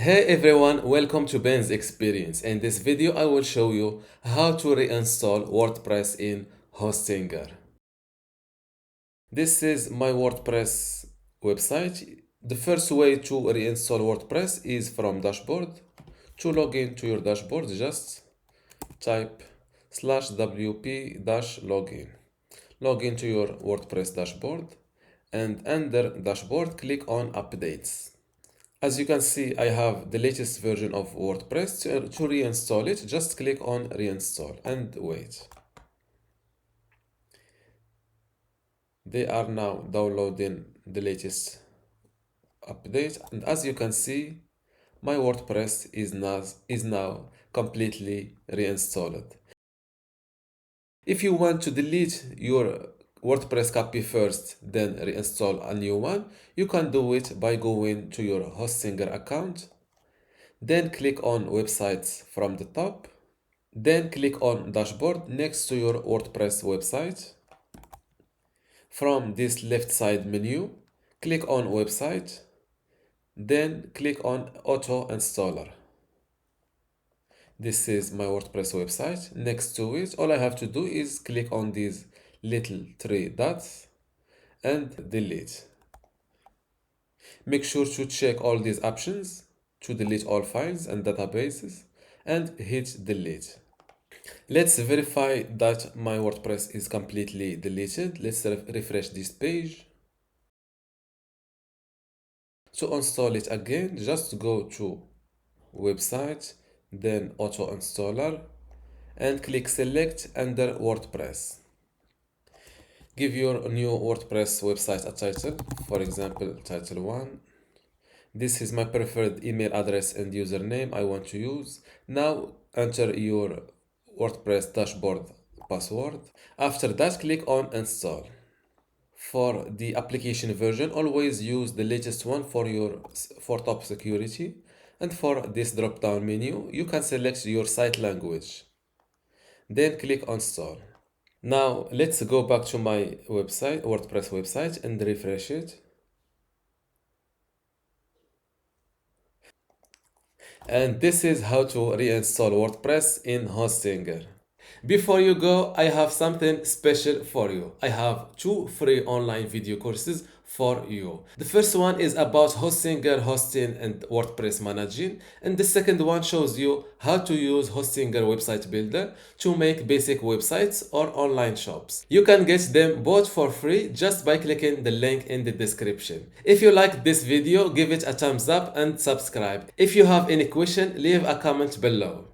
Hey everyone, welcome to Ben's Experience. In this video, I will show you how to reinstall WordPress in Hostinger. This is my WordPress website. The first way to reinstall WordPress is from dashboard. To log in to your dashboard, just type /wp-login. Log into your WordPress dashboard and under dashboard, click on updates. As you can see, I have the latest version of WordPress. To reinstall it, just click on reinstall and wait. They are now downloading the latest update, and as you can see, my WordPress is now completely reinstalled. If you want to delete your WordPress copy first, then reinstall a new one, you can do it by going to your Hostinger account. Then click on websites from the top. Then click on dashboard next to your WordPress website. From this left side menu, click on website. Then click on auto installer. This is my WordPress website. Next to it, all I have to do is click on these little three dots and delete. Make sure to check all these options to delete all files and databases and hit delete. Let's verify that my WordPress is completely deleted. Let's refresh this page. To install it again, just go to website, then auto installer, and click select under WordPress. Give your new WordPress website a title, for example, title 1. This is my preferred email address and username I want to use. Now enter your WordPress dashboard password. After that, click on install. For the application version, always use the latest one for top security. And for this drop-down menu, you can select your site language. Then click on install. Now let's go back to my website, WordPress website, and refresh it. And this is how to reinstall WordPress in Hostinger. Before you go, I have something special for you. I have two free online video courses for you. The first one is about Hostinger hosting and WordPress managing, and the second one shows you how to use Hostinger website builder to make basic websites or online shops. You can get them both for free just by clicking the link in the description. If you like this video, give it a thumbs up and subscribe. If you have any question, leave a comment below.